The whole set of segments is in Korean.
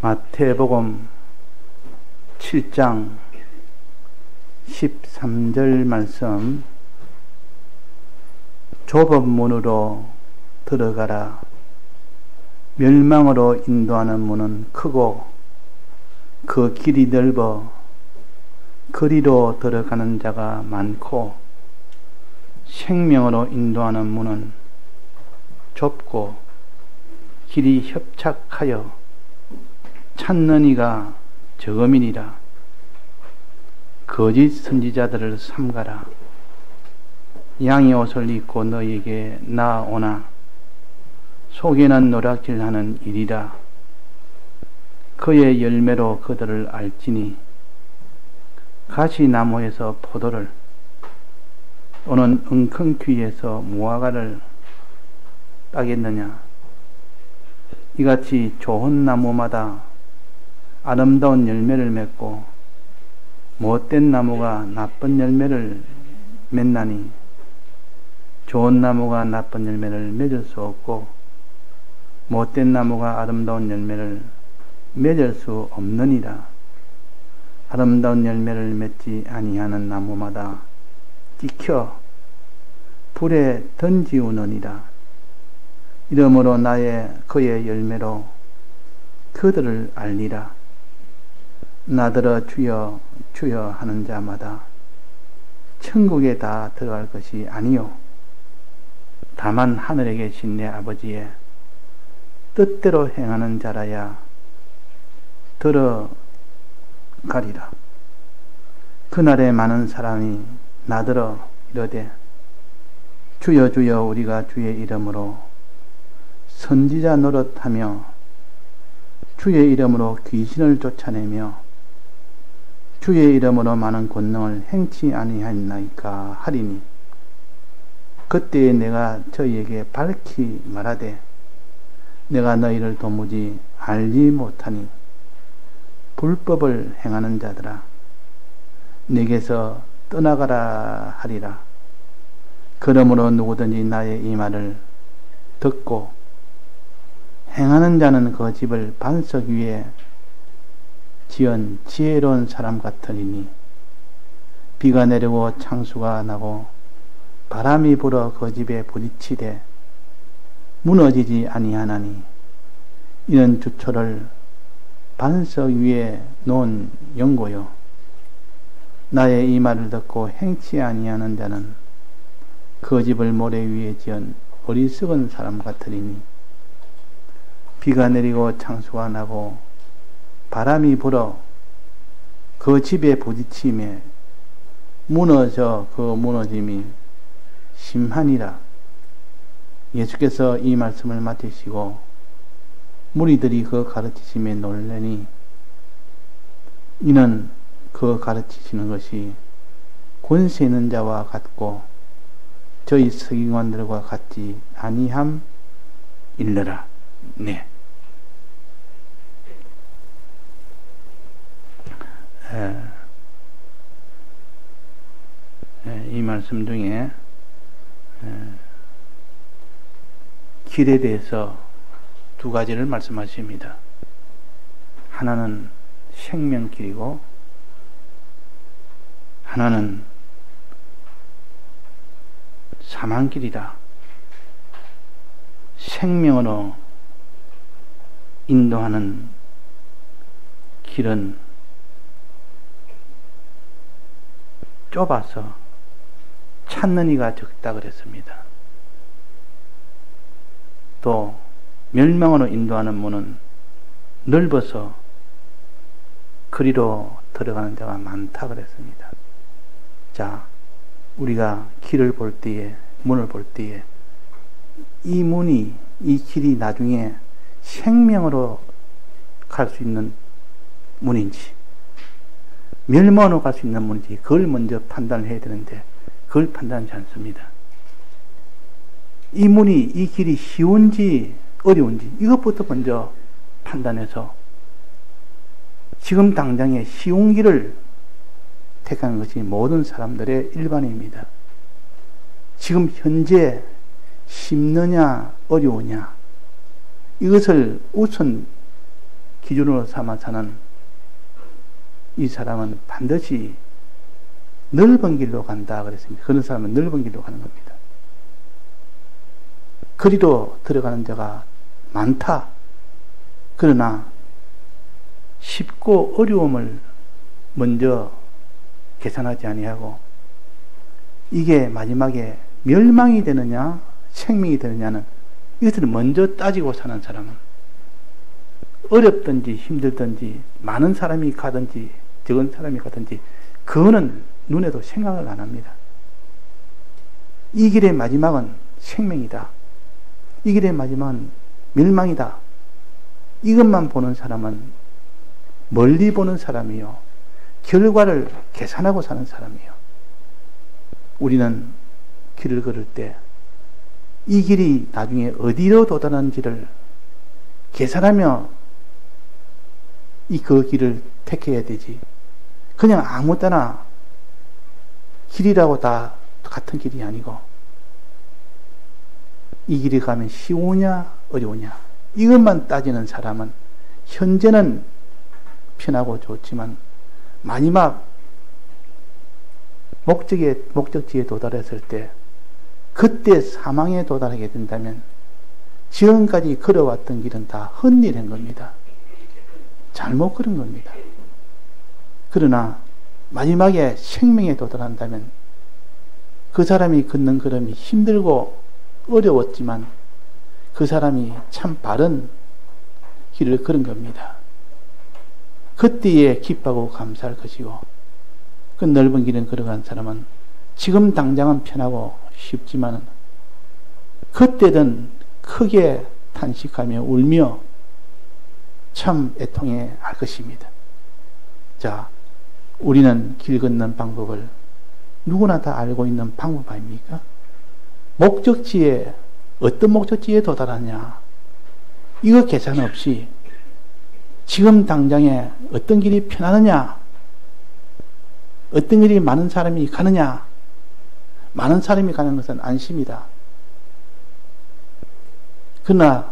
마태복음 7장 13절 말씀. 좁은 문으로 들어가라. 멸망으로 인도하는 문은 크고 그 길이 넓어 그리로 들어가는 자가 많고, 생명으로 인도하는 문은 좁고 길이 협착하여 찾는 이가 적음이니라. 거짓 선지자들을 삼가라. 양의 옷을 입고 너희에게 나아오나 속에는 노략질하는 일이라. 그의 열매로 그들을 알지니 가시나무에서 포도를 또는 엉겅퀴에서 무화과를 따겠느냐. 이같이 좋은 나무마다 아름다운 열매를 맺고 못된 나무가 나쁜 열매를 맺나니, 좋은 나무가 나쁜 열매를 맺을 수 없고 못된 나무가 아름다운 열매를 맺을 수 없느니라. 아름다운 열매를 맺지 아니하는 나무마다 찍혀 불에 던지우느니라. 이러므로 그의 열매로 그들을 알리라. 나더러 주여 주여 하는 자마다 천국에 다 들어갈 것이 아니요 다만 하늘에 계신 내 아버지의 뜻대로 행하는 자라야 들어가리라. 그날에 많은 사람이 나더러 이르되 주여 주여 우리가 주의 이름으로 선지자 노릇하며 주의 이름으로 귀신을 쫓아내며 주의 이름으로 많은 권능을 행치 아니하였나이까 하리니, 그때에 내가 저희에게 밝히 말하되 내가 너희를 도무지 알지 못하니 불법을 행하는 자들아 내게서 떠나가라 하리라. 그러므로 누구든지 나의 이 말을 듣고 행하는 자는 그 집을 반석 위에 지은 지혜로운 사람 같으리니, 비가 내리고 창수가 나고 바람이 불어 그 집에 부딪히되 무너지지 아니하나니, 이는 주초를 반석 위에 놓은 연고요. 나의 이 말을 듣고 행치 아니하는 자는 그 집을 모래 위에 지은 어리석은 사람 같으리니, 비가 내리고 창수가 나고 바람이 불어 그 집에 부딪힘에 무너져 그 무너짐이 심하니라. 예수께서 이 말씀을 맡으시고 무리들이 그 가르치심에 놀라니, 이는 그 가르치시는 것이 권세 있는 자와 같고 저희 서기관들과 같지 아니함 일러라. 네. 이 말씀 중에 길에 대해서 두 가지를 말씀하십니다. 하나는 생명길이고 하나는 사망길이다. 생명으로 인도하는 길은 좁아서 찾는 이가 적다 그랬습니다. 또 멸망으로 인도하는 문은 넓어서 그리로 들어가는 자가 많다 그랬습니다. 자, 우리가 길을 볼 때에, 문을 볼 때에 이 문이, 이 길이 나중에 생명으로 갈 수 있는 문인지 멸망으로 갈 수 있는 문인지 그걸 먼저 판단을 해야 되는데 그걸 판단하지 않습니다. 이 문이, 이 길이 쉬운지 어려운지 이것부터 먼저 판단해서 지금 당장에 쉬운 길을 택하는 것이 모든 사람들의 일반입니다. 지금 현재 쉽느냐 어려우냐 이것을 우선 기준으로 삼아 사는 이 사람은 반드시 넓은 길로 간다 그랬습니다. 그런 사람은 넓은 길로 가는 겁니다. 그리로 들어가는 자가 많다. 그러나 쉽고 어려움을 먼저 계산하지 아니하고 이게 마지막에 멸망이 되느냐 생명이 되느냐는 이것을 먼저 따지고 사는 사람은 어렵든지 힘들든지 많은 사람이 가든지 적은 사람이 가든지 그거는 눈에도 생각을 안 합니다. 이 길의 마지막은 생명이다. 이 길의 마지막은 멸망이다. 이것만 보는 사람은 멀리 보는 사람이요. 결과를 계산하고 사는 사람이요. 우리는 길을 걸을 때 이 길이 나중에 어디로 도달하는지를 계산하며 그 길을 택해야 되지. 그냥 아무 때나 길이라고 다 같은 길이 아니고 이 길이 가면 쉬우냐 어려우냐 이것만 따지는 사람은 현재는 편하고 좋지만 마지막 목적지에 도달했을 때 그때 사망에 도달하게 된다면 지금까지 걸어왔던 길은 다 헛일인 겁니다. 잘못 걸은 겁니다. 그러나 마지막에 생명에 도달한다면 그 사람이 걷는 걸음이 힘들고 어려웠지만 그 사람이 참 바른 길을 걸은 겁니다. 그때에 기뻐하고 감사할 것이고 그 넓은 길을 걸어간 사람은 지금 당장은 편하고 쉽지만 그때든 크게 탄식하며 울며 참 애통해 할 것입니다. 자, 우리는 길 걷는 방법을 누구나 다 알고 있는 방법 아닙니까? 목적지에 어떤 목적지에 도달하냐 이거 계산 없이 지금 당장에 어떤 길이 편하느냐 어떤 길이 많은 사람이 가느냐 많은 사람이 가는 것은 안심이다. 그러나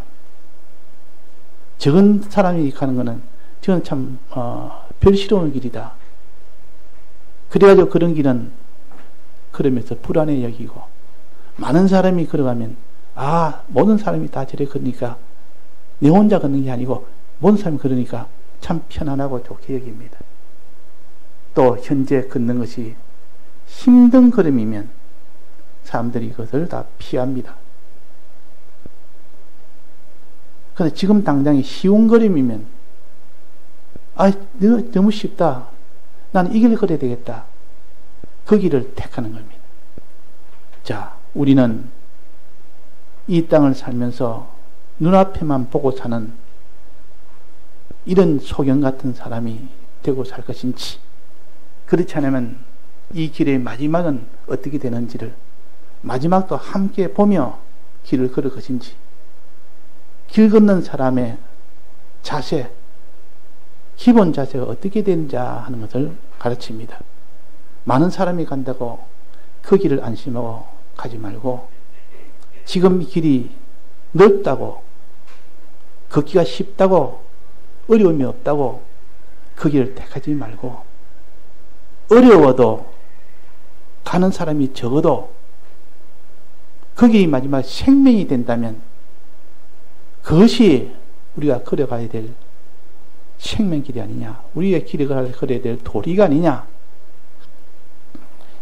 적은 사람이 가는 것은 저는 참 별시로운 길이다. 그래가지고 그런 길은 걸으면서 불안해 여기고 많은 사람이 걸어가면 모든 사람이 다 저래 걸으니까 내 혼자 걷는 게 아니고 모든 사람이 걸으니까 참 편안하고 좋게 여깁니다. 또 현재 걷는 것이 힘든 걸음이면 사람들이 그것을 다 피합니다. 그런데 지금 당장에 쉬운 걸음이면 너무 쉽다. 나는 이 길을 걸어야 되겠다. 그 길을 택하는 겁니다. 자, 우리는 이 땅을 살면서 눈앞에만 보고 사는 이런 소경 같은 사람이 되고 살 것인지 그렇지 않으면 이 길의 마지막은 어떻게 되는지를 마지막도 함께 보며 길을 걸을 것인지 길 걷는 사람의 자세 기본 자세가 어떻게 되는지 하는 것을 가르칩니다. 많은 사람이 간다고 그 길을 안심하고 가지 말고 지금 이 길이 넓다고 걷기가 쉽다고 어려움이 없다고 그 길을 택하지 말고 어려워도 가는 사람이 적어도 그게 마지막 생명이 된다면 그것이 우리가 걸어가야 될 생명길이 아니냐 우리의 길을 걸어야 될 도리가 아니냐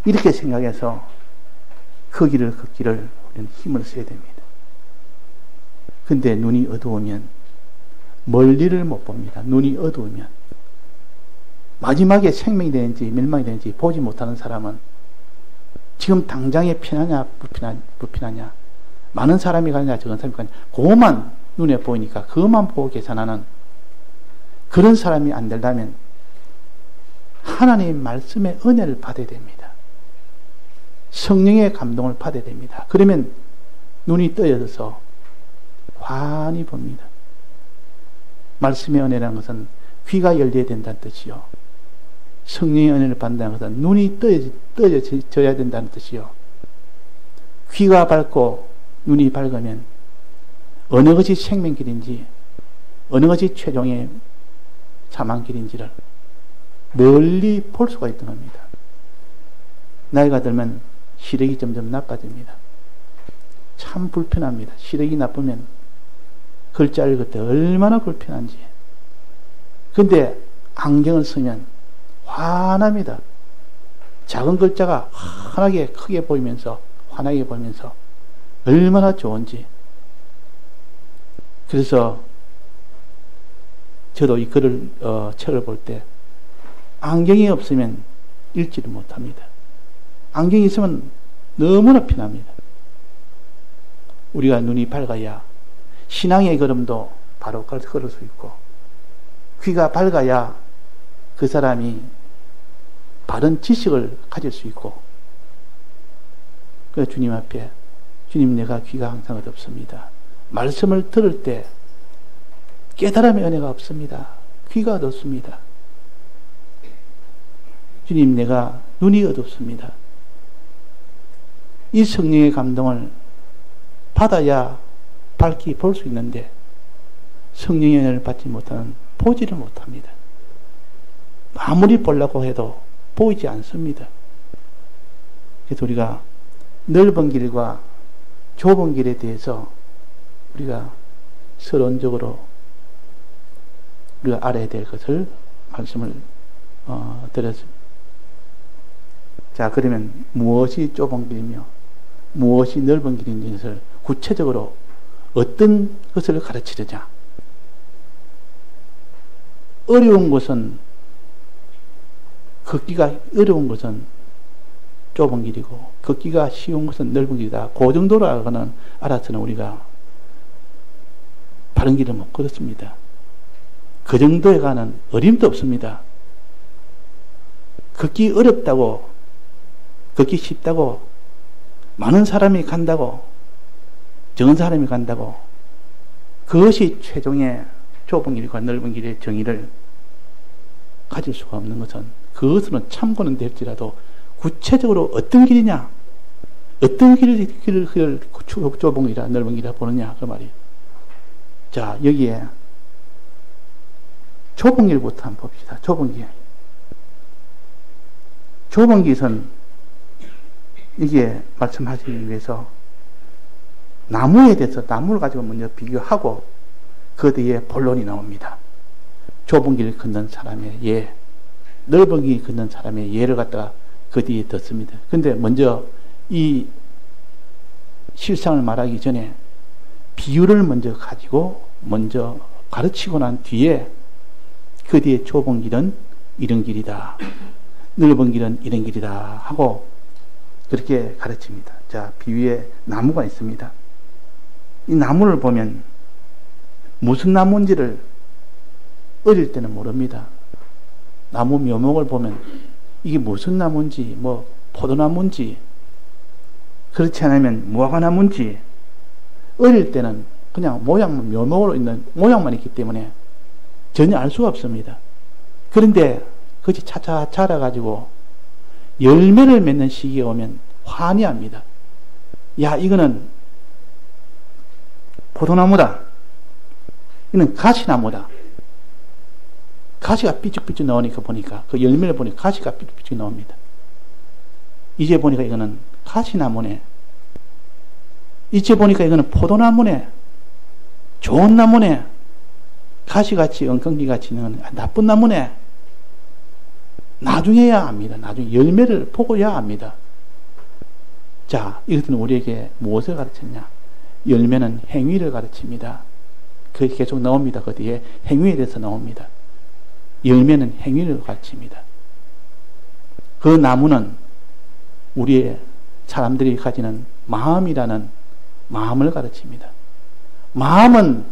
이렇게 생각해서 그 길을 걷기를 우리는 힘을 써야 됩니다. 근데 눈이 어두우면 멀리를 못 봅니다. 눈이 어두우면 마지막에 생명이 되는지 멸망이 되는지 보지 못하는 사람은 지금 당장에 편하냐 불편하냐 많은 사람이 가느냐 적은 사람이 가느냐 그것만 눈에 보이니까 그것만 보고 계산하는 그런 사람이 안 되려면 하나님 말씀의 은혜를 받아야 됩니다. 성령의 감동을 받아야 됩니다. 그러면 눈이 떠져서 환히 봅니다. 말씀의 은혜라는 것은 귀가 열려야 된다는 뜻이요. 성령의 은혜를 받는다는 것은 눈이 떠져져야 된다는 뜻이요. 귀가 밝고 눈이 밝으면 어느 것이 생명길인지 어느 것이 최종의 참한 길인지를 멀리 볼 수가 있던 겁니다. 나이가 들면 시력이 점점 나빠집니다. 참 불편합니다. 시력이 나쁘면 글자 읽을 때 얼마나 불편한지. 근데 안경을 쓰면 환합니다. 작은 글자가 환하게 크게 보이면서 환하게 보이면서 얼마나 좋은지. 그래서 저도 이 글을 책을 볼 때 안경이 없으면 읽지를 못합니다. 안경이 있으면 너무나 편합니다. 우리가 눈이 밝아야 신앙의 걸음도 바로 걸을 수 있고, 귀가 밝아야 그 사람이 바른 지식을 가질 수 있고, 그래서 주님 앞에, 주님, 내가 귀가 항상 어둡습니다. 말씀을 들을 때 깨달음의 은혜가 없습니다. 귀가 어둡습니다. 주님, 내가 눈이 어둡습니다. 이 성령의 감동을 받아야 밝히 볼 수 있는데 성령의 은혜를 받지 못하는 보지를 못합니다. 아무리 보려고 해도 보이지 않습니다. 그래서 우리가 넓은 길과 좁은 길에 대해서 우리가 서론적으로 우리가 알아야 될 것을 말씀을 드렸습니다. 자, 그러면 무엇이 좁은 길이며 무엇이 넓은 길인지를 구체적으로 어떤 것을 가르치느냐. 어려운 것은, 걷기가 어려운 것은 좁은 길이고 걷기가 쉬운 것은 넓은 길이다. 그 정도로 알아서는 우리가 바른 길을 못 걸었습니다. 그 정도에 관한 어림도 없습니다. 걷기 어렵다고, 걷기 쉽다고, 많은 사람이 간다고, 적은 사람이 간다고, 그것이 최종의 좁은 길과 넓은 길의 정의를 가질 수가 없는 것은, 그것으로는 참고는 될지라도 구체적으로 어떤 길이냐, 어떤 길을 좁은 길이라 넓은 길이라 보느냐, 그 말이에요. 자, 여기에 좁은 길부터 한번 봅시다. 좁은 길. 좁은 길은 이게 말씀하시기 위해서 나무에 대해서, 나무를 가지고 먼저 비교하고 그 뒤에 본론이 나옵니다. 좁은 길을 걷는 사람의 예, 넓은 길 걷는 사람의 예를 갖다가 그 뒤에 듣습니다. 근데 먼저 이 실상을 말하기 전에 비유를 먼저 가지고 먼저 가르치고 난 뒤에 그 뒤에 좁은 길은 이런 길이다, 넓은 길은 이런 길이다 하고 그렇게 가르칩니다. 자, 비유에 나무가 있습니다. 이 나무를 보면 무슨 나무인지를 어릴 때는 모릅니다. 나무 묘목을 보면 이게 무슨 나무인지, 뭐 포도나무인지, 그렇지 않으면 무화과나무인지 어릴 때는 그냥 모양, 묘목으로 있는 모양만 있기 때문에 전혀 알 수가 없습니다. 그런데 그것이 차차 자라가지고 열매를 맺는 시기에 오면 환희합니다. 야, 이거는 포도나무다. 이는 가시나무다. 가시가 삐죽삐죽 나오니까 보니까, 그 열매를 보니까 가시가 삐죽삐죽 나옵니다. 이제 보니까 이거는 가시나무네. 이제 보니까 이거는 포도나무네. 좋은 나무네. 가시같이 엉겅기같이 있는 나쁜 나무네. 나중에야 압니다. 나중에 열매를 보고야 압니다. 자, 이것은 우리에게 무엇을 가르쳤냐? 열매는 행위를 가르칩니다. 그게 계속 나옵니다. 그 뒤에 행위에 대해서 나옵니다. 열매는 행위를 가르칩니다. 그 나무는 우리의 사람들이 가지는 마음이라는 마음을 가르칩니다. 마음은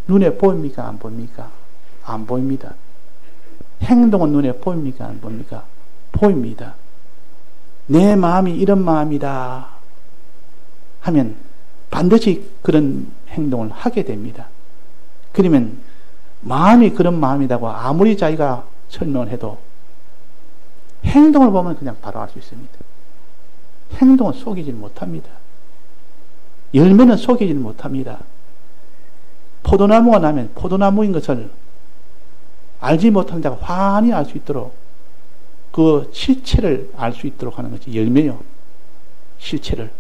눈에 보입니까? 안 보입니까? 안 보입니다. 행동은 눈에 보입니까? 안 보입니까? 보입니다. 내 마음이 이런 마음이다 하면 반드시 그런 행동을 하게 됩니다. 그러면 마음이 그런 마음이라고 아무리 자기가 설명을 해도 행동을 보면 그냥 바로 알 수 있습니다. 행동은 속이질 못합니다. 열매는 속이질 못합니다. 포도나무가 나면 포도나무인 것을 알지 못하는 자가 환히 알 수 있도록 그 실체를 알 수 있도록 하는 것이 열매요. 실체를.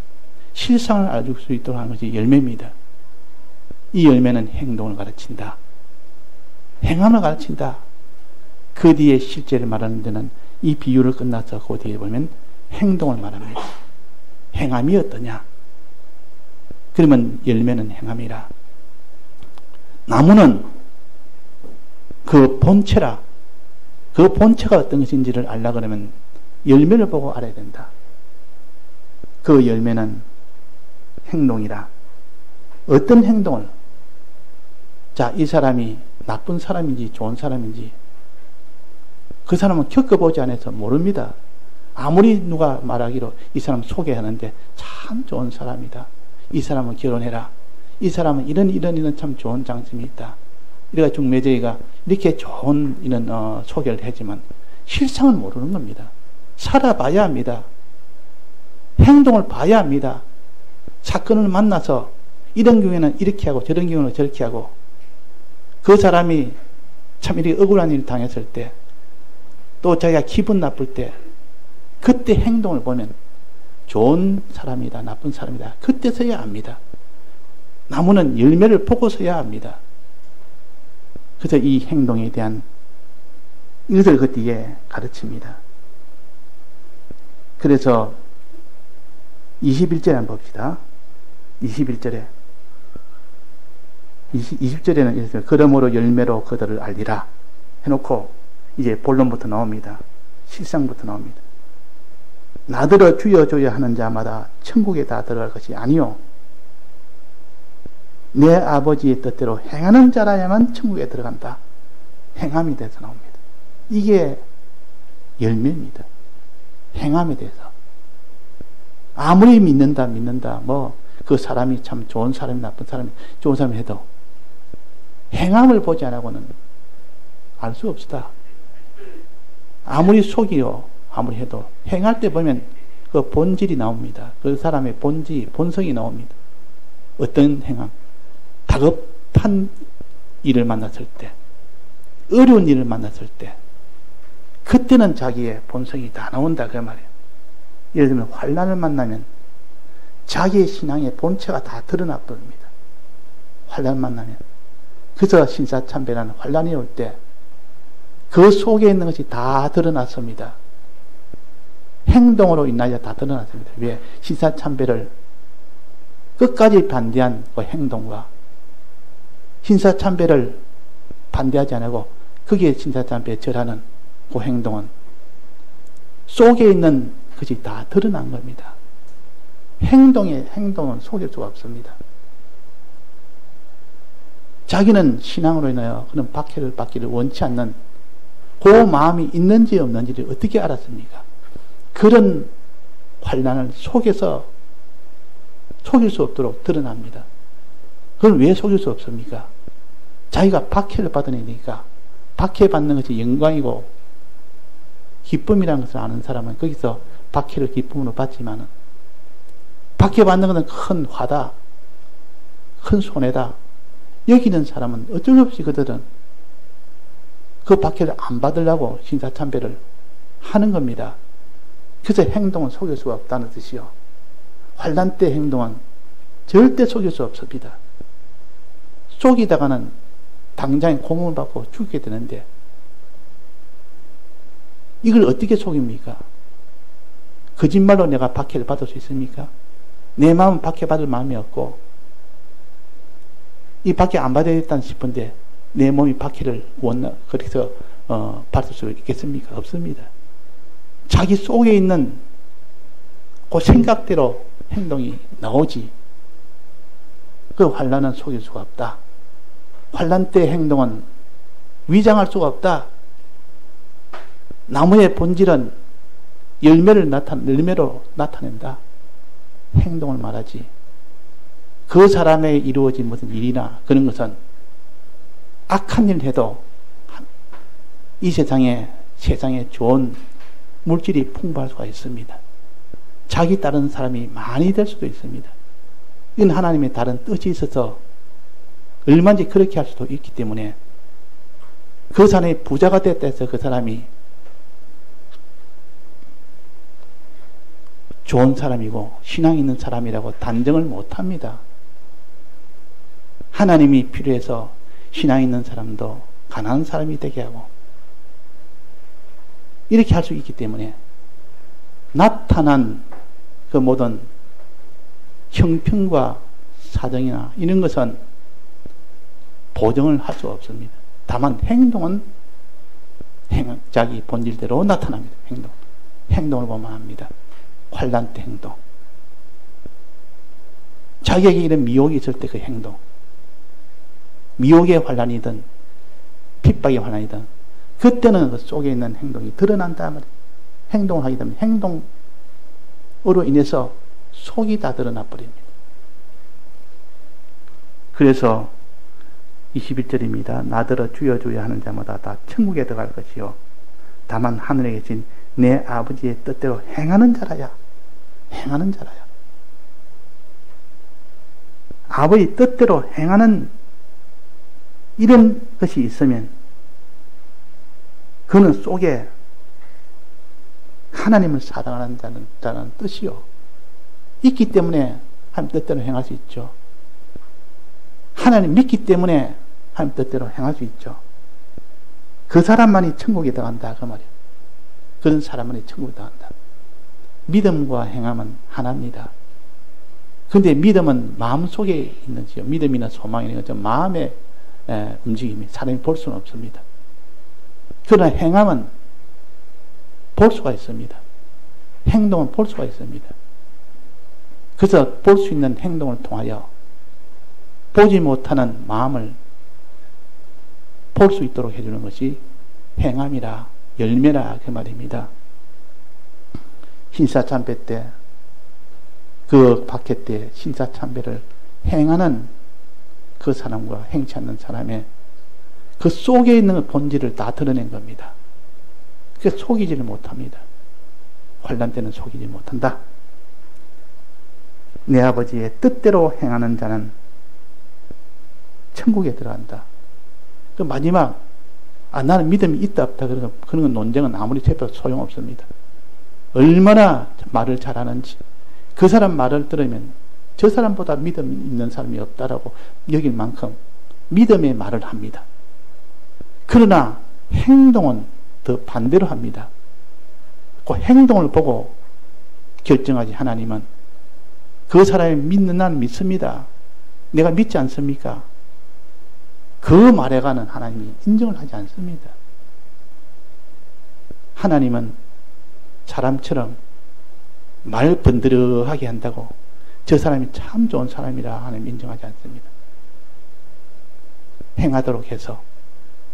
실상을 알 수 있도록 하는 것이 열매입니다. 이 열매는 행동을 가르친다. 행함을 가르친다. 그 뒤에 실제를 말하는 데는 이 비유를 끝나서 그 뒤에 보면 행동을 말합니다. 행함이 어떠냐? 그러면 열매는 행함이라. 나무는 그 본체라. 그 본체가 어떤 것인지를 알라 그러면 열매를 보고 알아야 된다. 그 열매는 행동이라. 어떤 행동을? 자, 이 사람이 나쁜 사람인지 좋은 사람인지 그 사람은 겪어보지 않아서 모릅니다. 아무리 누가 말하기로 이 사람 소개하는데 참 좋은 사람이다. 이 사람은 결혼해라. 이 사람은 이런 참 좋은 장점이 있다. 이래가 중매제의가 이렇게 좋은 이런 소개를 하지만 실상은 모르는 겁니다. 살아봐야 합니다. 행동을 봐야 합니다. 사건을 만나서 이런 경우에는 이렇게 하고 저런 경우는 저렇게 하고 그 사람이 참 이렇게 억울한 일을 당했을 때 또 자기가 기분 나쁠 때 그때 행동을 보면 좋은 사람이다 나쁜 사람이다 그때 서야 합니다. 나무는 열매를 보고 서야 합니다. 그래서 이 행동에 대한 이것을 그 뒤에 가르칩니다. 그래서 21절에 한번 봅시다. 21절에 20절에는 이렇게 그러므로 열매로 그들을 알리라 해놓고 이제 본론부터 나옵니다. 실상부터 나옵니다. 나더러 주여 주여 하는 자마다 천국에 다 들어갈 것이 아니요 내 아버지의 뜻대로 행하는 자라야만 천국에 들어간다. 행함에 대해서 나옵니다. 이게 열매입니다. 행함에 대해서. 아무리 믿는다 뭐 그 사람이 참 좋은 사람이 나쁜 사람이 좋은 사람이 해도 행함을 보지 않고는 알 수 없다. 아무리 속이요 아무리 해도 행할 때 보면 그 본질이 나옵니다. 그 사람의 본성이 나옵니다. 어떤 행함? 다급한 일을 만났을 때, 어려운 일을 만났을 때, 그때는 자기의 본성이 다 나온다 그 말이에요. 예를 들면 환난을 만나면 자기의 신앙의 본체가 다 드러나 버립니다. 환난을 만나면. 그래서 신사참배라는 환난이 올 때 그 속에 있는 것이 다 드러났습니다. 행동으로 인하여 다 드러났습니다. 왜? 신사참배를 끝까지 반대한 그 행동과 신사참배를 반대하지 않고 거기에 신사참배에 절하는 그 행동은 속에 있는 것이 다 드러난 겁니다. 행동은 속일 수가 없습니다. 자기는 신앙으로 인하여 그런 박해를 받기를 원치 않는 그 마음이 있는지 없는지를 어떻게 알았습니까? 그런 환난을 속에서 속일 수 없도록 드러납니다. 그걸 왜 속일 수 없습니까? 자기가 박해를 받으니까 박해받는 것이 영광이고 기쁨이라는 것을 아는 사람은 거기서 박해를 기쁨으로 받지만은 박해받는 것은 큰 화다, 큰 손해다. 여기는 사람은 어쩔 수 없이 그들은 그 박해를 안 받으려고 신사참배를 하는 겁니다. 그래서 행동은 속일 수가 없다는 뜻이요. 환난 때 행동은 절대 속일 수 없습니다. 속이다가는 당장에 고문을 받고 죽게 되는데 이걸 어떻게 속입니까? 거짓말로 내가 박해를 받을 수 있습니까? 내 마음은 박해받을 마음이 없고 이 박해 안 받아야겠다 싶은데 내 몸이 박해를 그래서 받을 수 있겠습니까? 없습니다. 자기 속에 있는 그 생각대로 행동이 나오지. 그 환난은 속일 수가 없다. 환난 때 행동은 위장할 수가 없다. 나무의 본질은 열매로 나타낸다. 행동을 말하지. 그 사람에 이루어진 무슨 일이나 그런 것은 악한 일을 해도 이 세상에 좋은 물질이 풍부할 수가 있습니다. 자기 따르는 사람이 많이 될 수도 있습니다. 이건 하나님의 다른 뜻이 있어서 얼마든지 그렇게 할 수도 있기 때문에 그 사람이 부자가 됐다 해서 그 사람이 좋은 사람이고 신앙 있는 사람이라고 단정을 못합니다. 하나님이 필요해서 신앙 있는 사람도 가난한 사람이 되게 하고 이렇게 할 수 있기 때문에 나타난 그 모든 형편과 사정이나 이런 것은 보정을 할 수 없습니다. 다만 행동은 자기 본질대로 나타납니다. 행동을 보면 합니다. 환난 때 행동, 자기에게 이런 미혹이 있을 때 그 행동, 미혹의 환난이든 핍박의 환난이든 그때는 그 속에 있는 행동이 드러난다 말이에요. 행동을 하게 되면 행동으로 인해서 속이 다 드러나 버립니다. 그래서 21절입니다. 나더러 주여 주여 하는 자마다 다 천국에 들어갈 것이요 다만 하늘에 계신 내 아버지의 뜻대로 행하는 자라야. 행하는 자라야. 아버지 뜻대로 행하는 이런 것이 있으면 그는 속에 하나님을 사랑하는 자는 뜻이요 있기 때문에 하나님 뜻대로 행할 수 있죠. 하나님 믿기 때문에 하나님 뜻대로 행할 수 있죠. 그 사람만이 천국에 들어간다 그 말이에요. 그런 사람만이 천국에 들어간다. 믿음과 행함은 하나입니다. 그런데 믿음은 마음속에 있는지요. 믿음이나 소망이나 것은 마음의 움직임이 사람이 볼 수는 없습니다. 그러나 행함은 볼 수가 있습니다. 행동은 볼 수가 있습니다. 그래서 볼 수 있는 행동을 통하여 보지 못하는 마음을 볼 수 있도록 해주는 것이 행함이라 열매라 그 말입니다. 신사참배 때 그 박해 때 신사참배를 행하는 그 사람과 행치 않는 사람의 그 속에 있는 본질을 다 드러낸 겁니다. 그래서 속이지를 못합니다. 환난 때는 속이지 못한다. 내 아버지의 뜻대로 행하는 자는 천국에 들어간다. 그 마지막 나는 믿음이 있다 없다 그런 건 논쟁은 아무리 해도 소용없습니다. 얼마나 말을 잘하는지 그 사람 말을 들으면 저 사람보다 믿음 있는 사람이 없다라고 여길 만큼 믿음의 말을 합니다. 그러나 행동은 더 반대로 합니다. 그 행동을 보고 결정하지 하나님은 그 사람이 믿는 난 믿습니다. 내가 믿지 않습니까? 그 말에가는 하나님이 인정을 하지 않습니다. 하나님은 사람처럼 말 번드러하게 한다고 저 사람이 참 좋은 사람이라 하나님 인정하지 않습니다. 행하도록 해서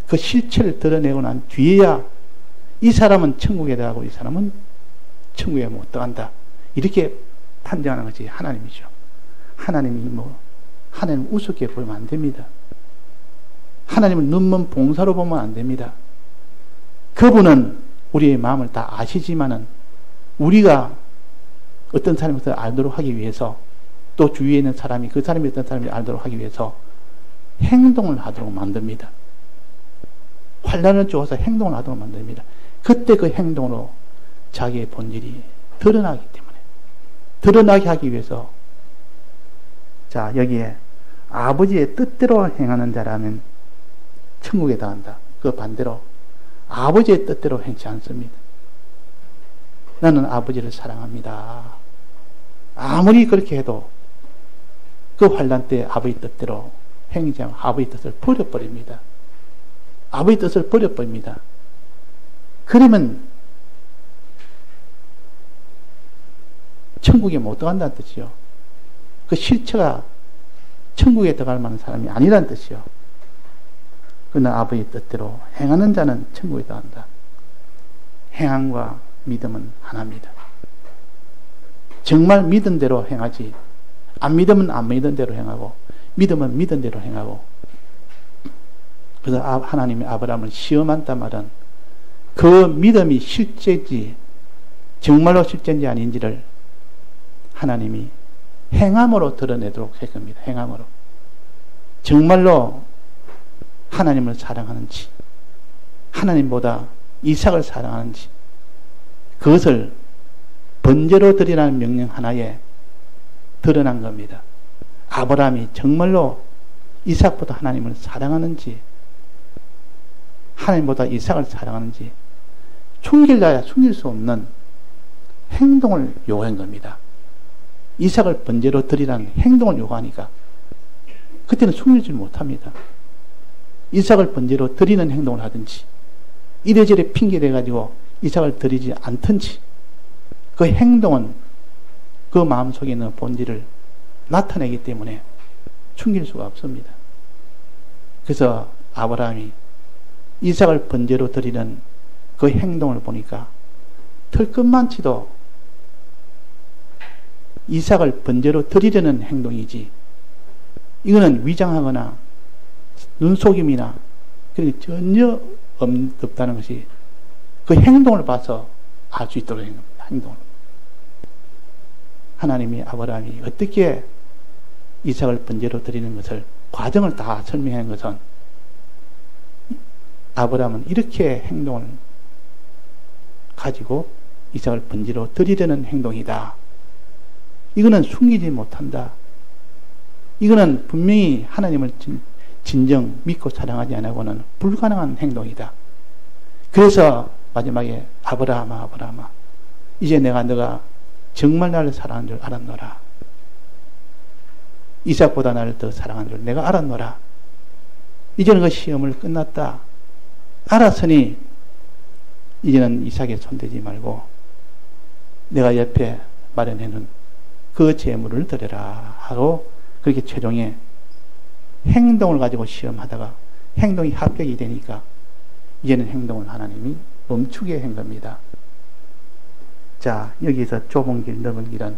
그 실체를 드러내고 난 뒤에야 이 사람은 천국에 들어가고 이 사람은 천국에 못 들어간다. 이렇게 판정하는 것이 하나님이죠. 하나님이 하나님 우습게 보면 안 됩니다. 하나님을 눈먼 봉사로 보면 안 됩니다. 그분은 우리의 마음을 다 아시지만은 우리가 어떤 사람을 알도록 하기 위해서 또 주위에 있는 사람이 그 사람이 어떤 사람을 알도록 하기 위해서 행동을 하도록 만듭니다. 환난을 주어서 행동을 하도록 만듭니다. 그때 그 행동으로 자기의 본질이 드러나기 때문에 드러나게 하기 위해서 자 여기에 아버지의 뜻대로 행하는 자라면 천국에 들어간다. 그 반대로 아버지의 뜻대로 행치 않습니다. 나는 아버지를 사랑합니다. 아무리 그렇게 해도 그 환난 때 아버지 뜻대로 행하지 않으면 아버지 뜻을 버려버립니다. 아버지 뜻을 버려버립니다. 그러면 천국에 못 들어간다는 뜻이요. 그 실체가 천국에 들어갈 만한 사람이 아니라는 뜻이요. 그러나 아버지 뜻대로 행하는 자는 천국에 들어간다. 행함과 믿음은 하나입니다. 정말 믿은 대로 행하지 안 믿으면 안 믿은 대로 행하고 믿으면 믿은 대로 행하고 그래서 하나님이 아브라함을 시험한단 말은 그 믿음이 실제인지 정말로 실제인지 아닌지를 하나님이 행함으로 드러내도록 할 겁니다. 행함으로 정말로 하나님을 사랑하는지 하나님보다 이삭을 사랑하는지, 그것을 번제로 드리라는 명령 하나에 드러난 겁니다. 아브라함이 정말로 이삭보다 하나님을 사랑하는지, 하나님보다 이삭을 사랑하는지 숨길래야 숨길 수 없는 행동을 요구한 겁니다. 이삭을 번제로 드리라는 행동을 요구하니까 그때는 숨기지 못합니다. 이삭을 번제로 드리는 행동을 하든지 이래저래 핑계대가지고 이삭을 드리지 않든지 그 행동은 그 마음속에 있는 본질을 나타내기 때문에 숨길 수가 없습니다. 그래서 아브라함이 이삭을 번제로 드리는 그 행동을 보니까 털끝만치도 이삭을 번제로 드리려는 행동이지, 이거는 위장하거나 눈속임이나 그런 게 전혀 없다는 것이 그 행동을 봐서 알 수 있도록 된 겁니다. 행동을. 하나님이 아브라함이 어떻게 이삭을 번제로 드리는 것을 과정을 다 설명한 것은 아브라함은 이렇게 행동을 가지고 이삭을 번제로 드리려는 행동이다. 이거는 숨기지 못한다. 이거는 분명히 하나님을 진정 믿고 사랑하지 않고는 불가능한 행동이다. 그래서 마지막에 아브라함아, 아브라함아, 이제 내가 너가 정말 나를 사랑하는 줄 알았노라. 이삭보다 나를 더 사랑하는 줄 내가 알았노라. 이제는 그 시험을 끝났다. 알았으니 이제는 이삭에 손대지 말고 내가 옆에 마련해놓은 그 재물을 드려라 하고 그렇게 최종에 행동을 가지고 시험하다가 행동이 합격이 되니까 이제는 행동을 하나님이 멈추게 한 겁니다. 자, 여기서 좁은 길, 넓은 길은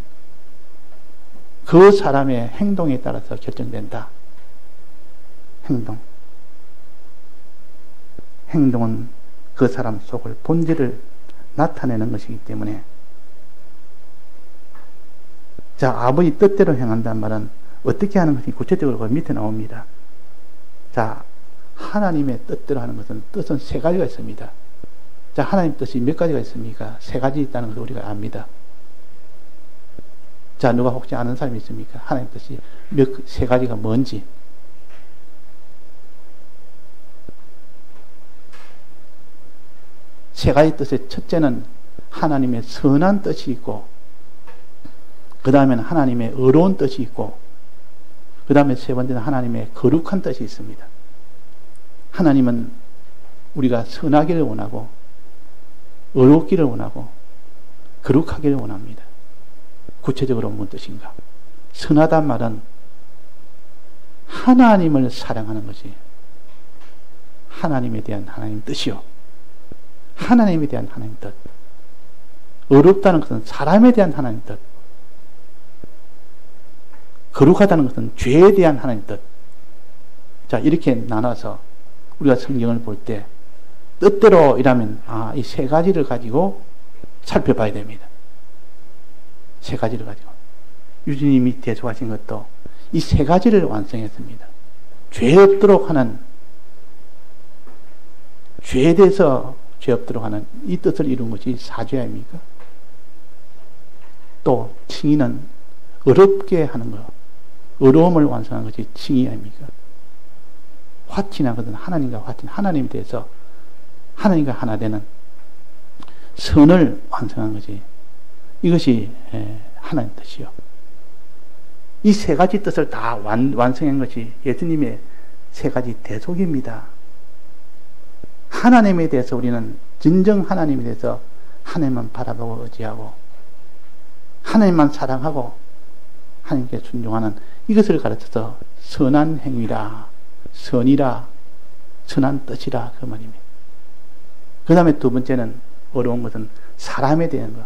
그 사람의 행동에 따라서 결정된다. 행동은 그 사람 속을 본질을 나타내는 것이기 때문에, 자, 아버지 뜻대로 행한다는 말은 어떻게 하는 것이 구체적으로 그 밑에 나옵니다. 자, 하나님의 뜻대로 하는 것은 뜻은 세 가지가 있습니다. 자, 하나님 뜻이 몇 가지가 있습니까? 세 가지 있다는 것을 우리가 압니다. 자, 누가 혹시 아는 사람이 있습니까? 하나님 뜻이 세 가지가 뭔지. 세 가지 뜻의 첫째는 하나님의 선한 뜻이 있고, 그 다음에는 하나님의 의로운 뜻이 있고, 그 다음에 세 번째는 하나님의 거룩한 뜻이 있습니다. 하나님은 우리가 선하기를 원하고, 의롭기를 원하고, 거룩하기를 원합니다. 구체적으로 무슨 뜻인가? 선하단 말은 하나님을 사랑하는 것이 하나님에 대한 하나님 뜻이요. 하나님에 대한 하나님 뜻. 의롭다는 것은 사람에 대한 하나님 뜻. 거룩하다는 것은 죄에 대한 하나님 뜻. 자, 이렇게 나눠서 우리가 성경을 볼 때 뜻대로 이라면 이 세 가지를 가지고 살펴봐야 됩니다. 세 가지를 가지고. 유진님이 대속하신 것도 이 세 가지를 완성했습니다. 죄 없도록 하는, 죄에 대해서 죄 없도록 하는 이 뜻을 이룬 것이 사죄 아닙니까? 또 칭의는 어렵게 하는 것, 어려움을 완성한 것이 칭의 아닙니까? 화친한 것은 하나님과 화친, 하나님에 대해서 하나님과 하나 되는 선을 완성한 것이, 이것이 하나님 뜻이요. 이 세 가지 뜻을 다 완성한 것이 예수님의 세 가지 대속입니다. 하나님에 대해서 우리는 진정 하나님에 대해서 하나님만 바라보고 의지하고 하나님만 사랑하고 하나님께 순종하는 이것을 가르쳐서 선한 행위라, 선이라, 선한 뜻이라 그 말입니다. 그 다음에 두 번째는 어려운 것은 사람에 대한 것.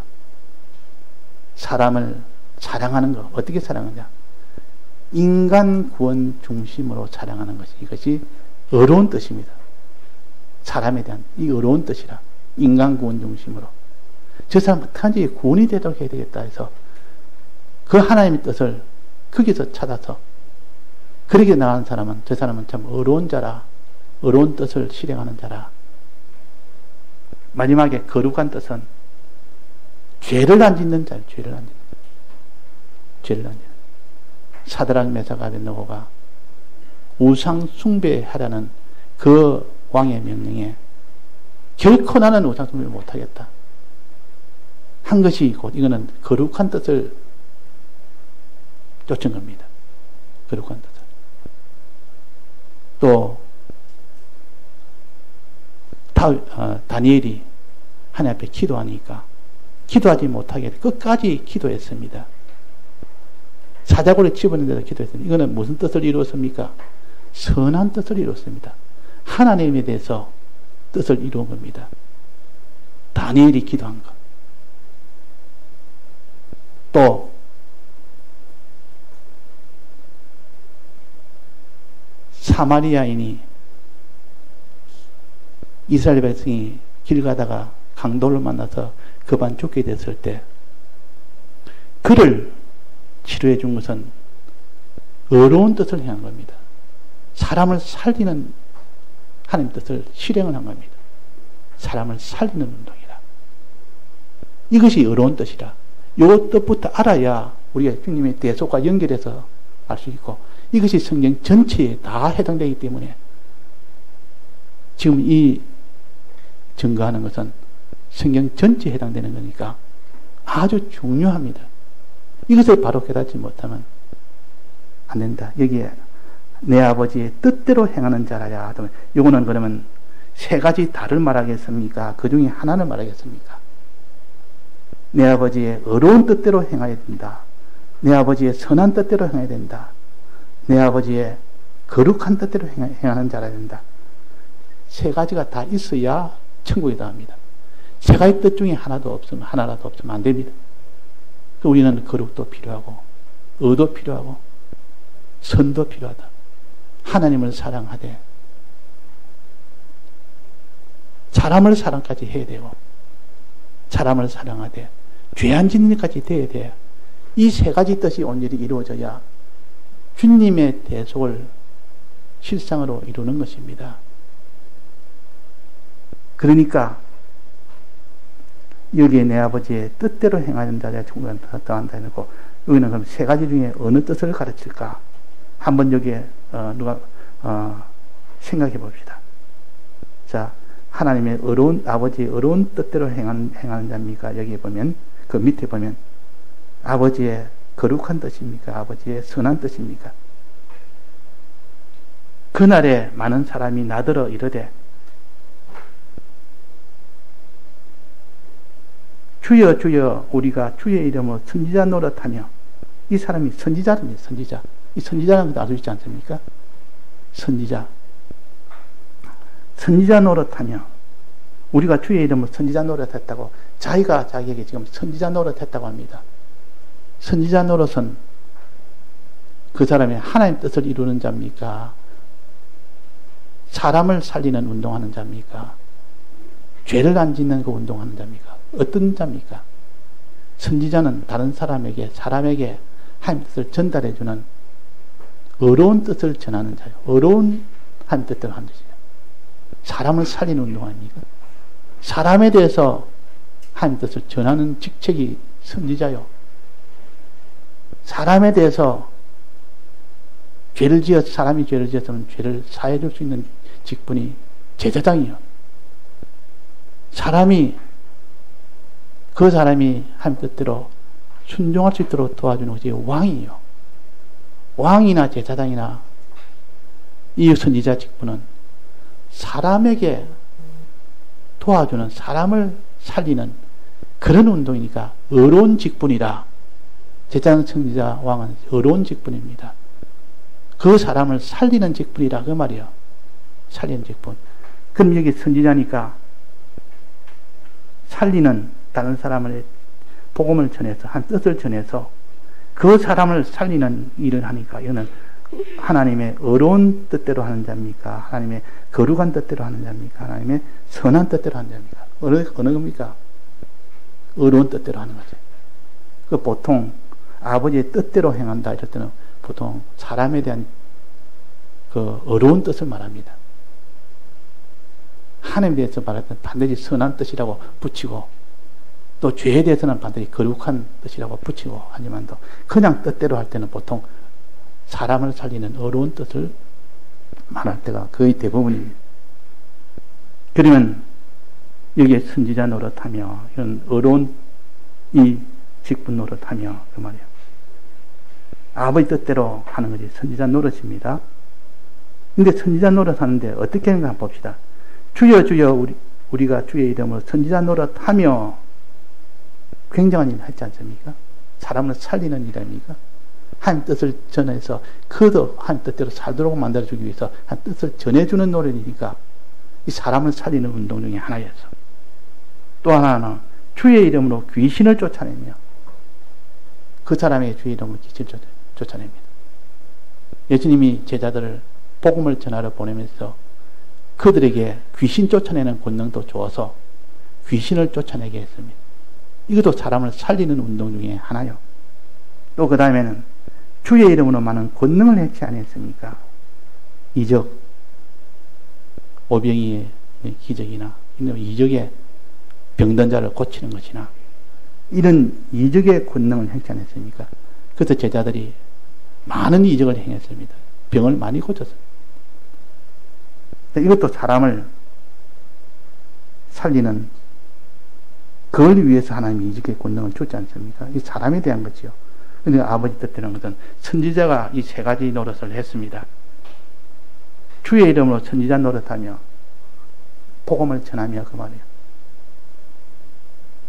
사람을 사랑하는 것. 어떻게 사랑하냐? 인간 구원 중심으로 사랑하는 것이, 이것이 어려운 뜻입니다. 사람에 대한 이 어려운 뜻이라. 인간 구원 중심으로. 저 사람 어떡하지 구원이 되도록 해야 되겠다 해서 그 하나님의 뜻을 거기서 찾아서 그렇게 나가는 사람은, 저 사람은 참 어려운 자라, 어려운 뜻을 실행하는 자라, 마지막에 거룩한 뜻은 죄를 안 짓는 자예요. 죄를 안 짓는 자. 죄를 안 짓는 자. 사드락 메삭 아벳느고가 우상 숭배하라는 그 왕의 명령에 결코 나는 우상 숭배를 못하겠다 한 것이 곧 이거는 거룩한 뜻을 쫓은 겁니다. 거룩한 뜻을. 또 다니엘이 하나님 앞에 기도하니까 기도하지 못하게 끝까지 기도했습니다. 사자굴에 집어넣는 데서 기도했습니다. 이거는 무슨 뜻을 이루었습니까? 선한 뜻을 이루었습니다. 하나님에 대해서 뜻을 이루은 겁니다. 다니엘이 기도한 것. 또 사마리아인이 이스라엘 백성이 길 가다가 강도를 만나서 그만 죽게 됐을 때 그를 치료해 준 것은 어려운 뜻을 행한 겁니다. 사람을 살리는 하나님 뜻을 실행을 한 겁니다. 사람을 살리는 운동이라. 이것이 어려운 뜻이라. 요 뜻부터 알아야 우리가 주님의 대속과 연결해서 알 수 있고 이것이 성경 전체에 다 해당되기 때문에 지금 이 증거하는 것은 성경 전체에 해당되는 거니까 아주 중요합니다. 이것을 바로 깨닫지 못하면 안 된다. 여기에 내 아버지의 뜻대로 행하는 자라야 하더면 이거는 그러면 세 가지 다를 말하겠습니까? 그 중에 하나를 말하겠습니까? 내 아버지의 어려운 뜻대로 행해야 된다. 내 아버지의 선한 뜻대로 행해야 된다. 내 아버지의 거룩한 뜻대로 행하는 자라야 된다. 세 가지가 다 있어야 천국에 들어갑니다. 세 가지 뜻 중에 하나라도 없으면 안 됩니다. 우리는 거룩도 필요하고 의도 필요하고 선도 필요하다. 하나님을 사랑하되 사람을 사랑까지 해야 되고 사람을 사랑하되 죄 안 짓는 일까지 돼야 돼. 이 세 가지 뜻이 온전히 이루어져야 주님의 대속을 실상으로 이루는 것입니다. 그러니까 여기에 내 아버지의 뜻대로 행하는 자가 천국에 들어간다 해놓고 여기는 그럼 세 가지 중에 어느 뜻을 가르칠까? 한번 여기에 생각해 봅시다. 자, 하나님의 아버지의 어려운 뜻대로 행하는 자입니까? 여기 보면 그 밑에 보면 아버지의 거룩한 뜻입니까? 아버지의 선한 뜻입니까? 그날에 많은 사람이 나더러 이르되 주여 주여 우리가 주의 이름으로 선지자 노릇하며 이 사람이 선지자입니다. 선지자. 이 선지자라는 것도 알 수 있지 않습니까? 선지자 노릇하며 우리가 주의 이름으로 선지자 노릇했다고 자기가 자기에게 지금 선지자 노릇했다고 합니다. 선지자 노릇은 그 사람이 하나님 뜻을 이루는 자입니까? 사람을 살리는 운동하는 자입니까? 죄를 안 짓는 그 운동하는 자입니까? 어떤 자입니까? 선지자는 다른 사람에게 하나님 뜻을 전달해주는 어려운 뜻을 전하는 자예요. 어려운 하나님 뜻을 하는 것이에요. 사람을 살리는 운동 아닙니까? 사람에 대해서 하나님 뜻을 전하는 직책이 선지자요. 사람에 대해서 사람이 죄를 지었으면 죄를 사해줄 수 있는 직분이 제사장이요. 그 사람이 하나님 뜻대로 순종할 수 있도록 도와주는 것이 왕이요. 왕이나 제사장이나 이 선지자 직분은 사람에게 도와주는, 사람을 살리는 그런 운동이니까 어려운 직분이라. 제사장, 선지자, 왕은 어려운 직분입니다. 그 사람을 살리는 직분이라 그 말이요. 살리는 직분. 그럼 여기 선지자니까 살리는, 다른 사람을 복음을 전해서 한 뜻을 전해서 그 사람을 살리는 일을 하니까 이거는 하나님의 어려운 뜻대로 하는 자입니까? 하나님의 거룩한 뜻대로 하는 자입니까? 하나님의 선한 뜻대로 하는 자입니까? 어느 겁니까? 어려운 뜻대로 하는 거죠. 그 보통 아버지의 뜻대로 행한다 이럴 때는 보통 사람에 대한 그 어려운 뜻을 말합니다. 하나님에 대해서 말했던 반드시 선한 뜻이라고 붙이고, 또 죄에 대해서는 반드시 거룩한 뜻이라고 붙이고 하지만도 그냥 뜻대로 할 때는 보통 사람을 살리는 어려운 뜻을 말할 때가 거의 대부분입니다. 그러면 여기에 선지자 노릇하며 이런 어려운 이 직분 노릇하며 그 말이에요. 아버지 뜻대로 하는 것이 선지자 노릇입니다. 근데 선지자 노릇하는데 어떻게 하는가 한번 봅시다. 주여 주여 우리가 주의 이름으로 선지자 노릇하며 굉장한 일을 했지 않습니까? 사람을 살리는 일입니까? 하나님 뜻을 전해서 그도 하나님 뜻대로 살도록 만들어주기 위해서 하나님 뜻을 전해주는 노릇이니까 이 사람을 살리는 운동 중에 하나였어. 또 하나는 주의 이름으로 귀신을 쫓아내며 그 사람의 주의 이름으로 귀신을 쫓아냅니다. 예수님이 제자들을 복음을 전하러 보내면서 그들에게 귀신 쫓아내는 권능도 주어서 귀신을 쫓아내게 했습니다. 이것도 사람을 살리는 운동 중에 하나요. 또 그 다음에는 주의 이름으로 많은 권능을 했지 않았습니까? 이적, 오병이의 기적이나 이적의 병든 자를 고치는 것이나 이런 이적의 권능을 행치 않았습니까? 그래서 제자들이 많은 이적을 행했습니다. 병을 많이 고쳤습니다. 이것도 사람을 살리는, 그걸 위해서 하나님이 이적의 권능을 줬지 않습니까? 이 사람에 대한 거지요. 그런데 아버지 뜻대로는 것은 선지자가 이 세 가지 노릇을 했습니다. 주의 이름으로 선지자 노릇하며 복음을 전하며 그 말이에요.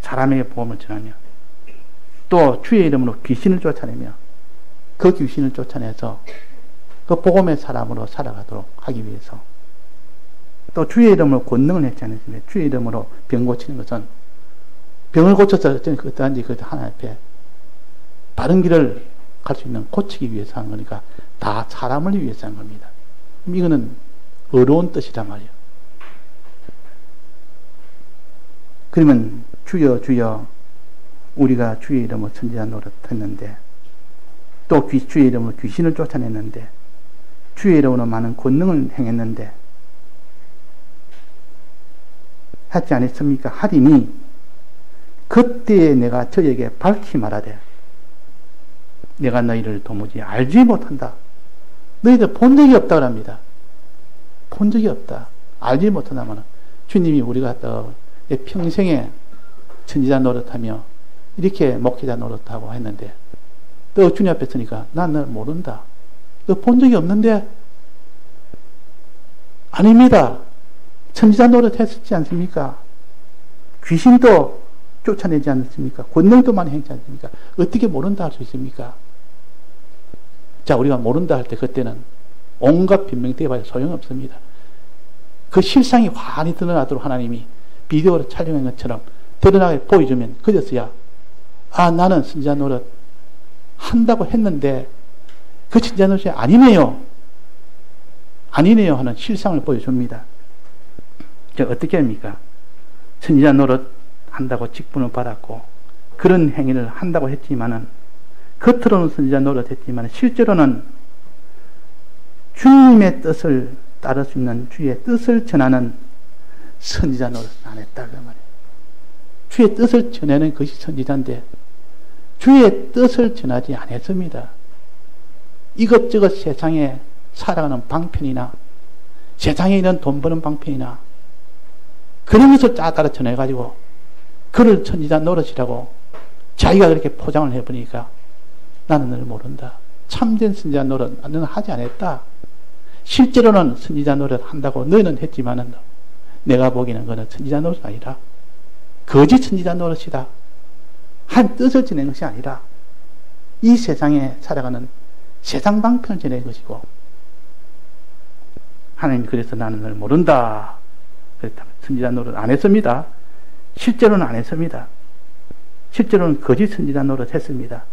사람에게 복음을 전하며 또 주의 이름으로 귀신을 쫓아내며 그 귀신을 쫓아내서 그 복음의 사람으로 살아가도록 하기 위해서 또 주의 이름으로 권능을 했지 않습니까? 주의 이름으로 병 고치는 것은 병을 고쳐서 어떠한지 그 하나님 앞에 바른 길을 갈 수 있는 고치기 위해서 하는 거니까 다 사람을 위해서 한 겁니다. 이거는 어려운 뜻이란 말이에요. 그러면 주여 주여 우리가 주의 이름으로 선지자 노릇했는데 또 주의 이름으로 귀신을 쫓아냈는데 주의 이름으로 많은 권능을 행했는데 하지 않았습니까? 하리니 그때에 내가 저에게 밝히 말하되 내가 너희를 도무지 알지 못한다. 너희들 본 적이 없다고 합니다. 본 적이 없다. 알지 못한다면 주님이 우리가 또 평생에 선지자 노릇하며 이렇게 목회자 노릇하고 했는데 또 주님 앞에 서니까 난 널 모른다. 너 본 적이 없는데? 아닙니다. 선지자 노릇 했었지 않습니까? 귀신도 쫓아내지 않습니까? 권능도 많이 행치 않습니까? 어떻게 모른다 할 수 있습니까? 자, 우리가 모른다 할 때 그때는 온갖 변명대에 봐도 소용없습니다. 그 실상이 환히 드러나도록 하나님이 비디오로 촬영한 것처럼 드러나게 보여주면 그제서야 아, 나는 선지자 노릇 한다고 했는데 그 선지자 노릇이 아니네요. 아니네요 하는 실상을 보여줍니다. 자, 어떻게 합니까? 선지자 노릇 한다고 직분을 받았고 그런 행위를 한다고 했지만은 겉으로는 선지자 노릇 했지만 실제로는 주님의 뜻을 따를 수 있는 주의 뜻을 전하는 선지자 노릇은 안 했다 그 말이에요. 주의 뜻을 전하는 것이 선지자인데 주의 뜻을 전하지 않았습니다. 이것저것 세상에 살아가는 방편이나 세상에 있는 돈 버는 방편이나 그런 것을 따라 전해가지고 그를 선지자 노릇이라고 자기가 그렇게 포장을 해보니까 나는 너를 모른다. 참된 선지자 노릇 너는 하지 않았다. 실제로는 선지자 노릇 한다고 너희는 했지만은 내가 보기에는 그는 선지자 노릇이 아니라 거짓 선지자 노릇이다. 한 뜻을 지낸 것이 아니라 이 세상에 살아가는 세상 방편을 지낸 것이고 하나님 그래서 나는 너를 모른다. 그렇다면 선지자 노릇 안 했습니다. 실제로는 안 했습니다. 실제로는 거짓 선지자 노릇 했습니다.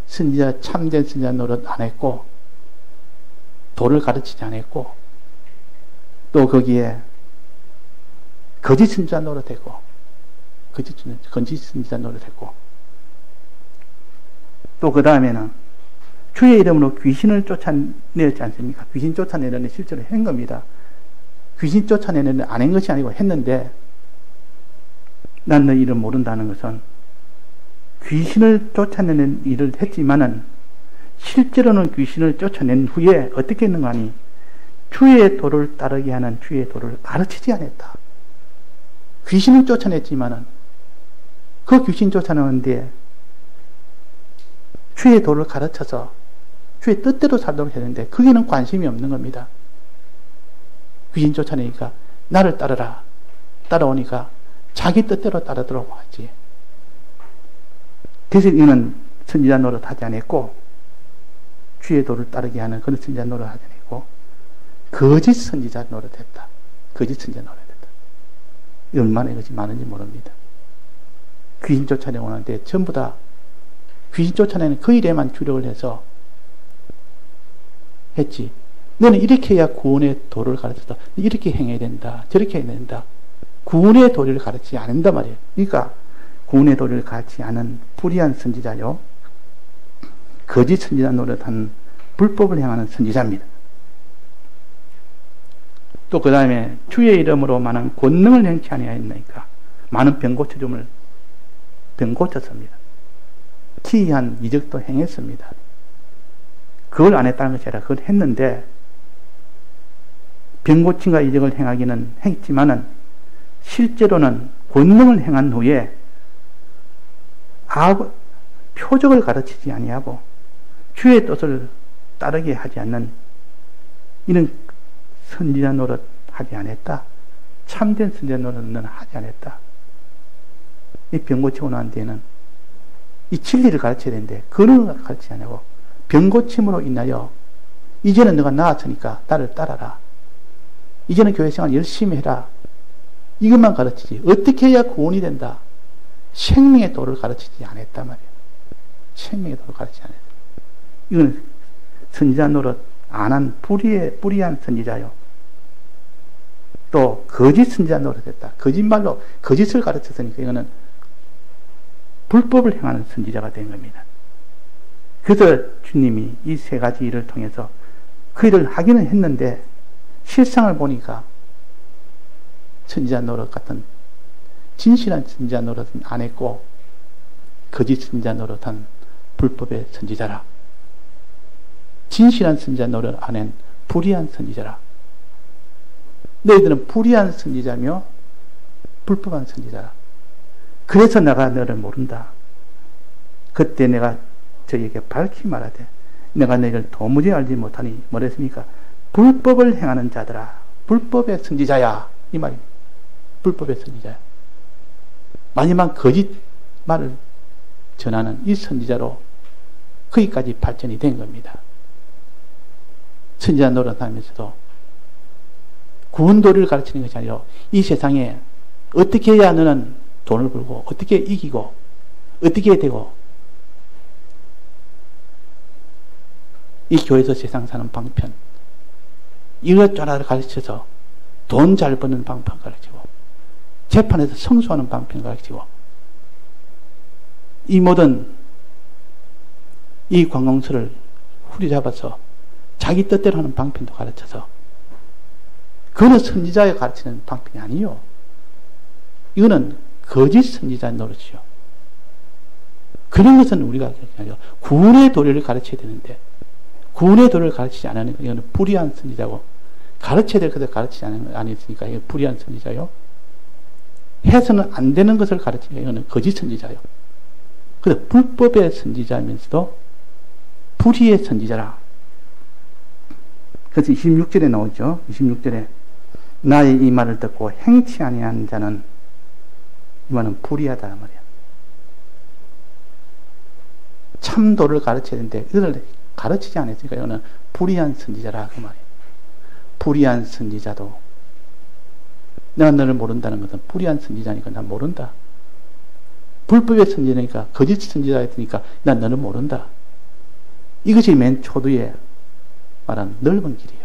선지자 참된 선지자 노릇 안 했고 도를 가르치지 않았고 또 거기에 거짓 선지자 노릇 했고 거짓 선지자 노릇 했고 또 그 다음에는 주의 이름으로 귀신을 쫓아내지 않습니까? 귀신 쫓아내려는 실제로 한 겁니다. 귀신 쫓아내는 안 한 것이 아니고 했는데, 난 너 일을 모른다는 것은 귀신을 쫓아내는 일을 했지만은 실제로는 귀신을 쫓아낸 후에 어떻게 했는가 하니 주의 도를 따르게 하는 주의 도를 가르치지 않았다. 귀신을 쫓아냈지만은 그 귀신 쫓아내는데 주의 도를 가르쳐서 주의 뜻대로 살도록 했는데 거기는 관심이 없는 겁니다. 귀신 쫓아내니까 나를 따르라. 따라오니까 자기 뜻대로 따르도록 하지. 그래서 이는 선지자 노릇하지 않았고 주의 도를 따르게 하는 그런 선지자 노릇하지 않았고 거짓 선지자 노릇했다. 거짓 선지자 노릇했다. 얼마나 이것이 많은지 모릅니다. 귀신 쫓아내고 오는데 전부 다 귀신 쫓아내는 그 일에만 주력을 해서 했지. 너는 이렇게 해야 구원의 도를 가르쳐서 이렇게 행해야 된다. 저렇게 해야 된다. 구원의 도리를 가르치지 않는단 말이에요. 그러니까 구원의 도리를 가르치지 않은 불의한 선지자요. 거짓 선지자 노릇한 불법을 행하는 선지자입니다. 또 그 다음에 주의 이름으로 많은 권능을 행치 아니하였나이까 많은 병 고쳐줌을 병 고쳤습니다. 기이한 이적도 행했습니다. 그걸 안 했다는 것이 아니라 그걸 했는데 병 고침과 이적을 행하기는 했지만은 실제로는 권능을 행한 후에 표적을 가르치지 아니하고 주의 뜻을 따르게 하지 않는 이는 선지자 노릇 하지 않았다. 참된 선지자 노릇은 하지 않았다. 이 병 고치고 난 뒤에는 이 진리를 가르쳐야 되는데 그걸 가르치지 않고 병 고침으로 인하여 이제는 너가 나았으니까 나를 따라라. 이제는 교회 생활 열심히 해라. 이것만 가르치지. 어떻게 해야 구원이 된다. 생명의 도를 가르치지 않았단 말이에요. 생명의 도를 가르치지 않았다. 이건 선지자 노릇 안 한 불의한 선지자요. 또 거짓 선지자 노릇했다. 거짓말로 거짓을 가르쳤으니까 이거는 불법을 행하는 선지자가 된 겁니다. 그래서 주님이 이 세 가지 일을 통해서 그 일을 하기는 했는데 실상을 보니까 선지자 노릇 같은 진실한 선지자 노릇은 안 했고 거짓 선지자 노릇한 불법의 선지자라. 진실한 선지자 노릇 안 한 불의한 선지자라. 너희들은 불의한 선지자며 불법한 선지자라. 그래서 내가 너를 모른다. 그때 내가 저에게 밝히 말하되 내가 너희를 도무지 알지 못하니 뭐랬습니까? 불법을 행하는 자들아. 불법의 선지자야. 이 말입니다. 불법의 선지자야. 마지막 거짓말을 전하는 이 선지자로 거기까지 발전이 된 겁니다. 선지자 노릇하면서도 구원도리를 가르치는 것이 아니라 이 세상에 어떻게 해야 너는 돈을 벌고 어떻게 이기고 어떻게 되고 이 교회에서 세상 사는 방편 이것저것 가르쳐서 돈 잘 버는 방편 가르치고 재판에서 성수하는 방편 가르치고 이 모든 이 관공서를 후리잡아서 자기 뜻대로 하는 방편도 가르쳐서 그거는 선지자에 가르치는 방편이 아니요. 이거는 거짓 선지자 노릇이요. 그런 것은 우리가 아니라 구원의 도리를 가르쳐야 되는데 구원의 도리를 가르치지 않으니까 이거는 불의한 선지자고 가르쳐야 될 것을 가르치지 않으니까 이건 불의한 선지자요. 해서는 안 되는 것을 가르치니까 이거는 거짓 선지자요. 그래서 불법의 선지자이면서도 불의의 선지자라. 그래서 26절에 나오죠. 26절에 나의 이 말을 듣고 행치 아니한 자는 이 말은 불의하다 말이야. 참도를 가르쳐야 되는데 이걸 가르치지 않았으니까 이거는 불의한 선지자라 그 말이야. 불의한 선지자도 내가 너를 모른다는 것은 불의한 선지자니까 난 모른다. 불법의 선지자니까 거짓 선지자였으니까 난 너를 모른다. 이것이 맨 초두에 말한 넓은 길이요.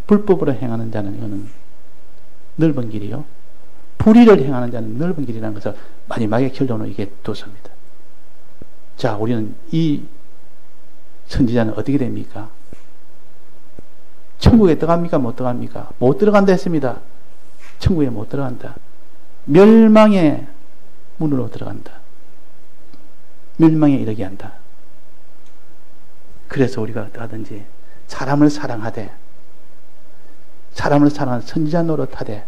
불법으로 행하는 자는 이거는 넓은 길이요. 불의를 행하는 자는 넓은 길이라는 것을 마지막에 결론으로 이게 뒀습니다. 자, 우리는 이 선지자는 어떻게 됩니까? 천국에 들어갑니까? 못 들어갑니까? 못 들어간다 했습니다. 천국에 못 들어간다. 멸망의 문으로 들어간다. 멸망에 이르게 한다. 그래서 우리가 어떠하든지 사람을 사랑하되, 사람을 사랑하는 선지자 노릇하되,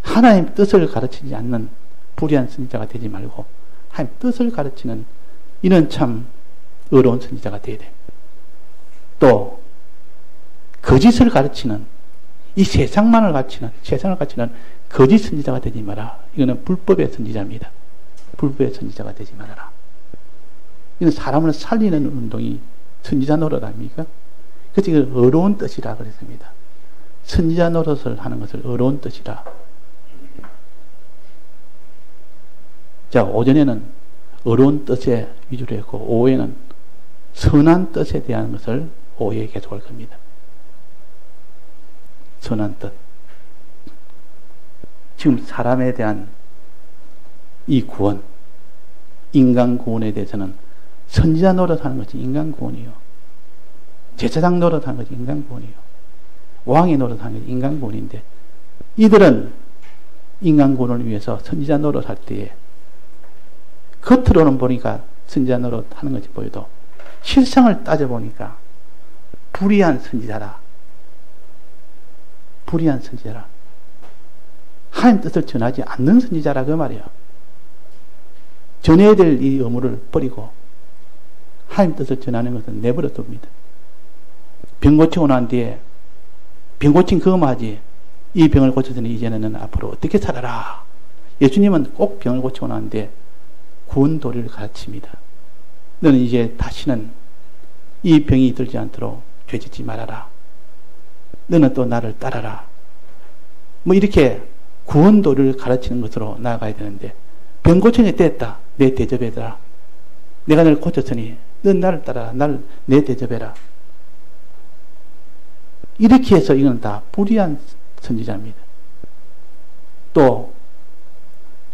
하나님 뜻을 가르치지 않는 불의한 선지자가 되지 말고 하나님 뜻을 가르치는 이는 참 의로운 선지자가 되어야 돼. 또 거짓을 가르치는, 이 세상을 가르치는 거짓 선지자가 되지 마라. 이거는 불법의 선지자입니다. 불법의 선지자가 되지 말아라. 이건 사람을 살리는 운동이 선지자 노릇 아닙니까? 그래서 이걸 의로운 뜻이라 그랬습니다. 선지자 노릇을 하는 것을 의로운 뜻이라. 자, 오전에는 의로운 뜻에 위주로 했고, 오후에는 선한 뜻에 대한 것을 오후에 계속할 겁니다. 선한 뜻. 지금 사람에 대한 이 구원, 인간 구원에 대해서는 선지자 노릇하는 것이 인간 구원이요. 제사장 노릇하는 것이 인간 구원이요. 왕의 노릇하는 것이 인간 구원인데, 이들은 인간 구원을 위해서 선지자 노릇할 때에 겉으로는 보니까 선지자 노릇하는 것이 보여도 실상을 따져보니까 불의한 선지자라. 불의한 선지자라. 하나님 뜻을 전하지 않는 선지자라 그 말이에요. 전해야 될 이 의무를 버리고 하나님 뜻을 전하는 것은 내버려 둡니다. 병 고치고 난 뒤에 병 고친 그거만 하지, 이 병을 고쳤으니 이제는 앞으로 어떻게 살아라. 예수님은 꼭 병을 고치고 난 뒤에 구원 도리를 가르칩니다. 너는 이제 다시는 이 병이 들지 않도록 죄짓지 말아라. 너는 또 나를 따라라. 뭐 이렇게 구원 도리를 가르치는 것으로 나아가야 되는데, 병 고치니 됐다. 내 대접해라. 내가 너를 고쳤으니 넌 나를 따라라. 나를 내 대접해라. 이렇게 해서 이건 다 불의한 선지자입니다. 또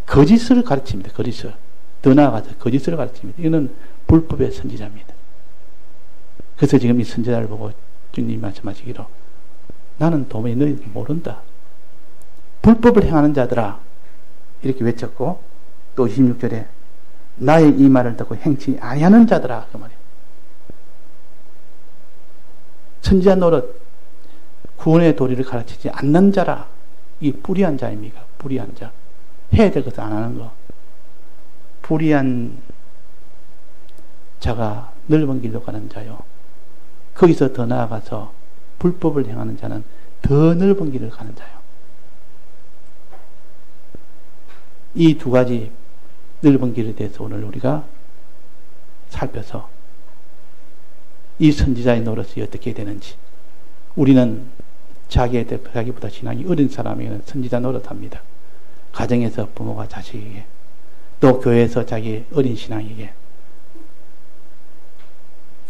거짓을 가르칩니다. 거짓을. 더 나아가서 거짓을 가르칩니다. 이거는 불법의 선지자입니다. 그래서 지금 이 선지자를 보고 주님이 말씀하시기로, 나는 도무지 너희들 모른다. 불법을 행하는 자들아, 이렇게 외쳤고, 또 26절에 나의 이 말을 듣고 행치 아니하는 자들아, 그 말이에요. 선지자 노릇, 구원의 도리를 가르치지 않는 자라. 이 불의한 자입니까? 불의한 자. 해야 될 것을 안 하는 거. 불의한 자가 넓은 길로 가는 자요. 거기서 더 나아가서 불법을 행하는 자는 더 넓은 길을 가는 자요. 이 두 가지 넓은 길에 대해서 오늘 우리가 살펴서 이 선지자의 노릇이 어떻게 되는지, 우리는 자기보다 신앙이 어린 사람에게는 선지자 노릇합니다. 가정에서 부모가 자식에게, 또 교회에서 자기 어린 신앙에게,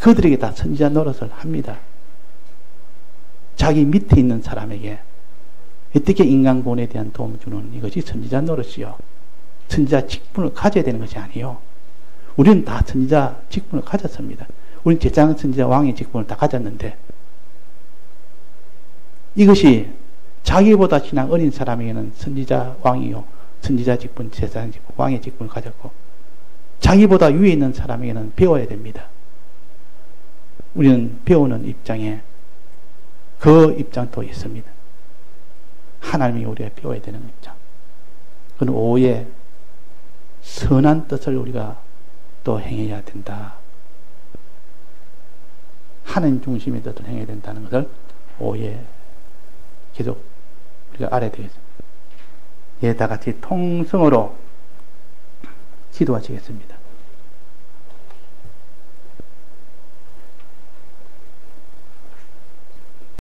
그들에게 다 선지자 노릇을 합니다. 자기 밑에 있는 사람에게 어떻게 인간 구원에 대한 도움을 주는 이것이 선지자 노릇이요. 선지자 직분을 가져야 되는 것이 아니에요. 우리는 다 선지자 직분을 가졌습니다. 우리는 제사장, 선지자, 왕의 직분을 다 가졌는데, 이것이 자기보다 신앙 어린 사람에게는 선지자 왕이요, 선지자 직분, 제사장 직분, 왕의 직분을 가졌고, 자기보다 위에 있는 사람에게는 배워야 됩니다. 우리는 배우는 입장에 그 입장도 있습니다. 하나님이 우리가 배워야 되는 입장. 그건 오후에 선한 뜻을 우리가 또 행해야 된다. 하나님 중심의 뜻을 행해야 된다는 것을 오후에 계속 우리가 알아야 되겠습니다. 예, 다 같이 통성으로 기도하시겠습니다.